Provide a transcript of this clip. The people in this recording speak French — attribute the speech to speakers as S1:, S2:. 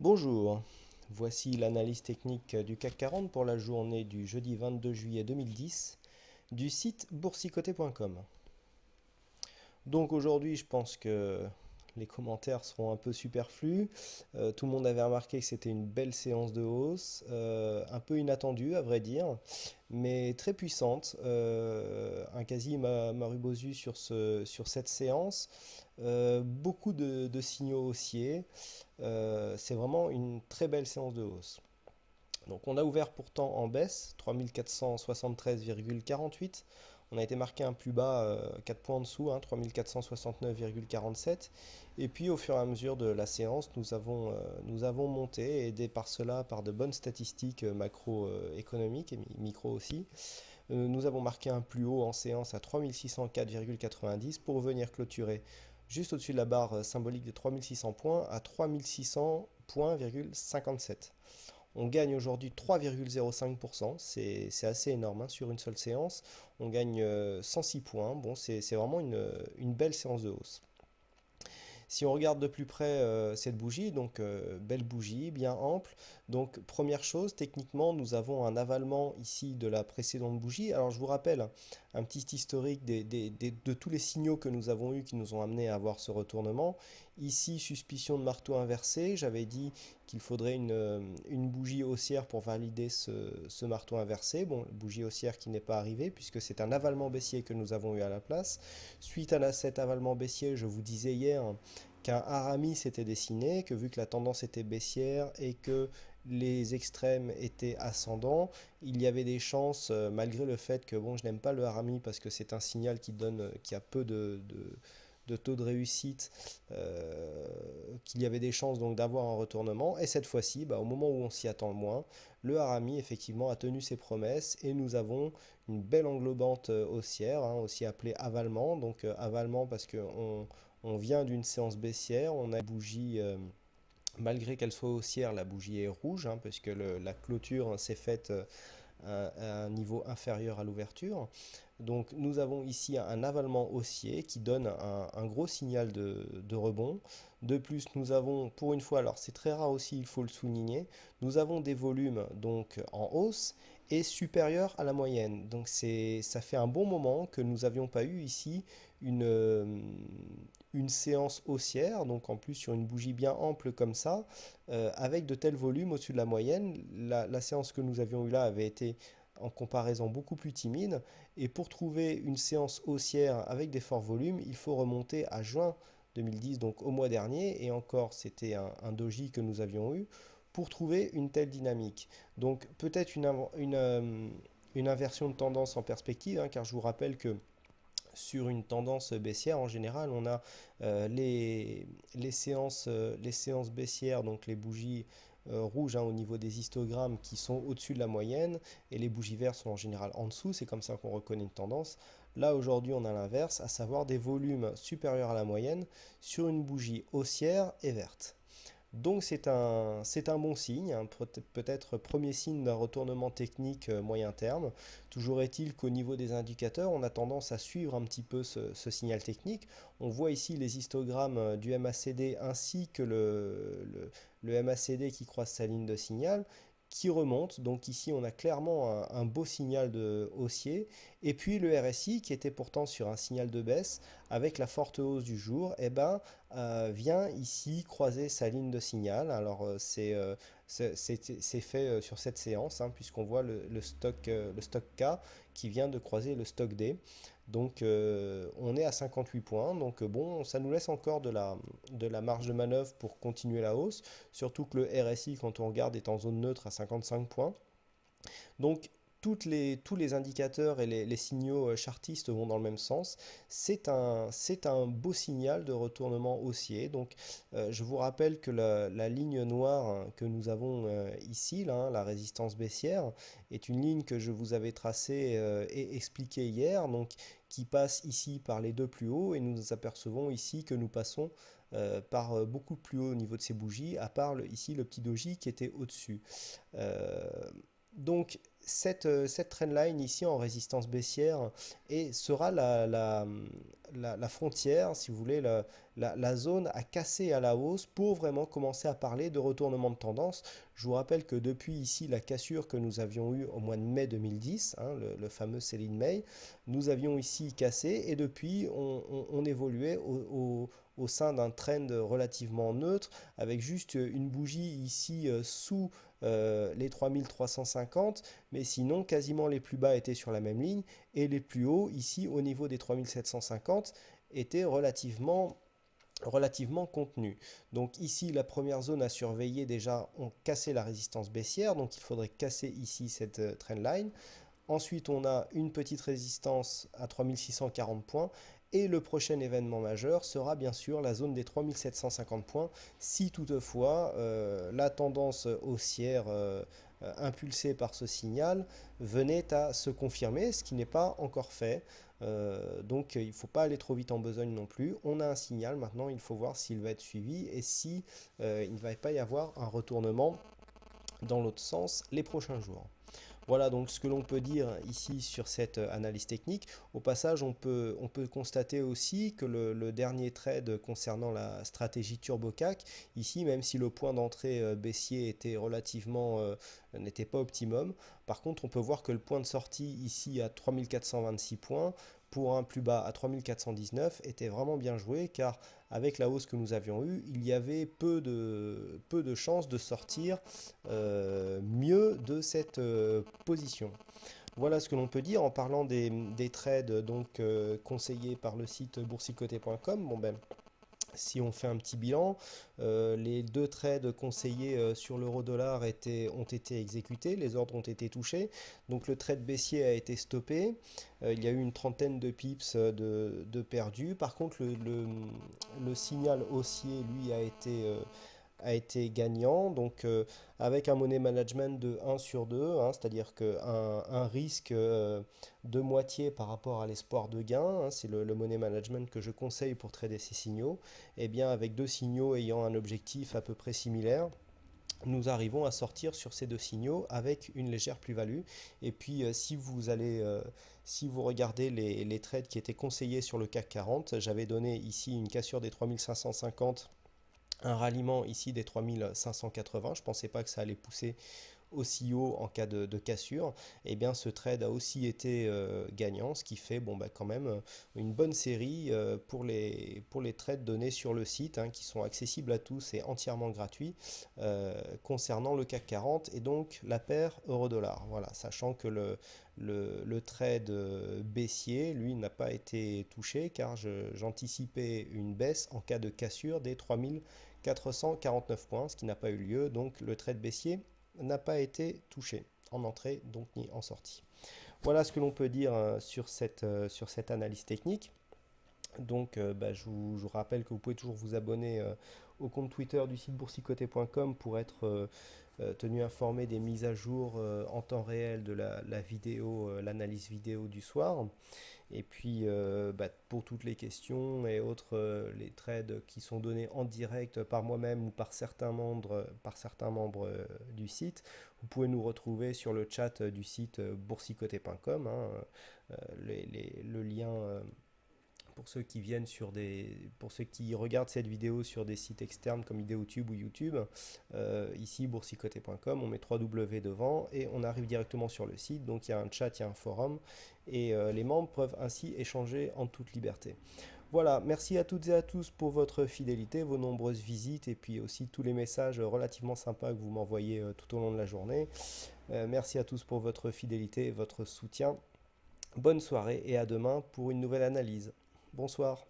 S1: Bonjour, voici l'analyse technique du CAC 40 pour la journée du jeudi 22 juillet 2010 du site boursicoté.com. Donc aujourd'hui, je pense que les commentaires seront un peu superflus. Tout le monde avait remarqué que c'était une belle séance de hausse, un peu inattendue à vrai dire, mais très puissante. Un quasi Marubozu sur cette séance. Beaucoup de signaux haussiers. C'est vraiment une très belle séance de hausse. Donc on a ouvert pourtant en baisse, 3473,48. On a été marqué un plus bas 4 points en dessous, 3469,47. Et puis au fur et à mesure de la séance, nous avons monté, aidés par cela par de bonnes statistiques macroéconomiques et micro aussi. Nous avons marqué un plus haut en séance à 3604,90 pour venir clôturer juste au-dessus de la barre symbolique des 3600 points à 3600 points,57. On gagne aujourd'hui 3,05%, c'est assez énorme sur une seule séance. On gagne 106 points, bon, c'est vraiment une belle séance de hausse. Si on regarde de plus près cette bougie, donc belle bougie, bien ample. Donc première chose, techniquement, nous avons un avalement ici de la précédente bougie. Alors je vous rappelle un petit historique de tous les signaux que nous avons eus qui nous ont amené à avoir ce retournement. Ici, suspicion de marteau inversé. J'avais dit qu'il faudrait une bougie haussière pour valider ce marteau inversé. Bon, bougie haussière qui n'est pas arrivée puisque c'est un avalement baissier que nous avons eu à la place. Suite à cet avalement baissier, je vous disais hier qu'un harami s'était dessiné, que vu que la tendance était baissière et que les extrêmes étaient ascendants, il y avait des chances, malgré le fait que bon, je n'aime pas le harami parce que c'est un signal qui a peu de taux de réussite, qu'il y avait des chances donc d'avoir un retournement. Et cette fois-ci, au moment où on s'y attend le moins, le harami effectivement a tenu ses promesses et nous avons une belle englobante haussière, aussi appelée avalement. Donc avalement parce qu'on vient d'une séance baissière, on a une bougie, malgré qu'elle soit haussière, la bougie est rouge, parce que la clôture s'est faite à un niveau inférieur à l'ouverture. Donc nous avons ici un avalement haussier qui donne un gros signal de rebond. De plus, nous avons pour une fois, alors c'est très rare aussi, il faut le souligner, nous avons des volumes donc en hausse et supérieurs à la moyenne. Donc ça fait un bon moment que nous n'avions pas eu ici une, euh, une séance haussière, donc en plus sur une bougie bien ample comme ça, avec de tels volumes au-dessus de la moyenne. La séance que nous avions eue là avait été en comparaison beaucoup plus timide. Et pour trouver une séance haussière avec des forts volumes, il faut remonter à juin 2010, donc au mois dernier, et encore c'était un doji que nous avions eu, pour trouver une telle dynamique. Donc peut-être une inversion de tendance en perspective, car je vous rappelle que sur une tendance baissière, en général, on a les séances baissières, donc les bougies rouges au niveau des histogrammes qui sont au-dessus de la moyenne, et les bougies vertes sont en général en dessous, c'est comme ça qu'on reconnaît une tendance. Là, aujourd'hui, on a l'inverse, à savoir des volumes supérieurs à la moyenne sur une bougie haussière et verte. Donc c'est un bon signe, peut-être premier signe d'un retournement technique moyen terme. Toujours est-il qu'au niveau des indicateurs, on a tendance à suivre un petit peu ce signal technique. On voit ici les histogrammes du MACD ainsi que le MACD qui croise sa ligne de signal qui remonte. Donc ici, on a clairement un beau signal de haussier. Et puis le RSI, qui était pourtant sur un signal de baisse, avec la forte hausse du jour, vient ici croiser sa ligne de signal. Alors c'est fait sur cette séance, puisqu'on voit le stock K qui vient de croiser le stock D. Donc on est à 58 points. Donc bon, ça nous laisse encore de la marge de manœuvre pour continuer la hausse. Surtout que le RSI, quand on regarde, est en zone neutre à 55 points. Donc, tous les indicateurs et les signaux chartistes vont dans le même sens. C'est un beau signal de retournement haussier. Donc, je vous rappelle que la ligne noire que nous avons ici, là, la résistance baissière, est une ligne que je vous avais tracée et expliquée hier, donc qui passe ici par les deux plus hauts, et nous apercevons ici que nous passons par beaucoup plus haut au niveau de ces bougies, à part ici le petit doji qui était au-dessus. Euh, donc cette trendline ici en résistance baissière et sera la frontière, si vous voulez, la zone à casser à la hausse pour vraiment commencer à parler de retournement de tendance. Je vous rappelle que depuis ici la cassure que nous avions eue au mois de mai 2010, hein, le fameux Selling May, nous avions ici cassé et depuis on évoluait au sein d'un trend relativement neutre avec juste une bougie ici sous les 3350, mais sinon quasiment les plus bas étaient sur la même ligne et les plus hauts ici au niveau des 3750 étaient relativement contenus. Donc ici la première zone à surveiller déjà, on cassé la résistance baissière, donc il faudrait casser ici cette trendline. Ensuite, on a une petite résistance à 3640 points. Et le prochain événement majeur sera bien sûr la zone des 3750 points, si toutefois la tendance haussière impulsée par ce signal venait à se confirmer, ce qui n'est pas encore fait. Donc il ne faut pas aller trop vite en besogne non plus. On a un signal, maintenant il faut voir s'il va être suivi et si il ne va pas y avoir un retournement dans l'autre sens les prochains jours. Voilà donc ce que l'on peut dire ici sur cette analyse technique. Au passage, on peut constater aussi que le dernier trade concernant la stratégie TurboCAC, ici, même si le point d'entrée baissier était relativement, n'était pas optimum, par contre, on peut voir que le point de sortie ici à 3426 points, pour un plus bas à 3419 était vraiment bien joué car avec la hausse que nous avions eue, il y avait peu de chances de sortir mieux de cette position. Voilà ce que l'on peut dire en parlant des trades donc conseillés par le site boursicoté.com. Bon ben, si on fait un petit bilan, les deux trades conseillés sur l'euro-dollar ont été exécutés, les ordres ont été touchés. Donc le trade baissier a été stoppé. Il y a eu une trentaine de pips de perdus. Par contre, le signal haussier, lui, a été gagnant, donc avec un money management de 1 sur 2, hein, c'est-à-dire qu'un risque de moitié par rapport à l'espoir de gain, hein, c'est le money management que je conseille pour trader ces signaux, et bien avec deux signaux ayant un objectif à peu près similaire, nous arrivons à sortir sur ces deux signaux avec une légère plus-value. Et puis si vous regardez les trades qui étaient conseillés sur le CAC 40, j'avais donné ici une cassure des 3550, un ralliement ici des 3580, je ne pensais pas que ça allait pousser aussi haut en cas de cassure, et bien ce trade a aussi été gagnant, ce qui fait bon, bah, quand même une bonne série pour les trades donnés sur le site, hein, qui sont accessibles à tous et entièrement gratuits concernant le CAC 40 et donc la paire euro-dollar. Voilà, sachant que le trade baissier, lui, n'a pas été touché car j'anticipais une baisse en cas de cassure des 3449 points, ce qui n'a pas eu lieu, donc le trade baissier n'a pas été touché en entrée donc ni en sortie. Voilà ce que l'on peut dire sur cette analyse technique. Donc bah, je vous rappelle que vous pouvez toujours vous abonner au compte Twitter du site boursicoté.com pour être tenu informé des mises à jour en temps réel de la vidéo, l'analyse vidéo du soir. Et puis, bah, pour toutes les questions et autres, les trades qui sont donnés en direct par moi-même ou par certains membres du site, vous pouvez nous retrouver sur le chat du site boursicoté.com, hein, le lien pour ceux qui regardent cette vidéo sur des sites externes comme Ideotube ou YouTube, ici boursicoté.com, on met 3W devant et on arrive directement sur le site. Donc il y a un chat, il y a un forum et les membres peuvent ainsi échanger en toute liberté. Voilà, merci à toutes et à tous pour votre fidélité, vos nombreuses visites et puis aussi tous les messages relativement sympas que vous m'envoyez tout au long de la journée. Merci à tous pour votre fidélité et votre soutien. Bonne soirée et à demain pour une nouvelle analyse. Bonsoir.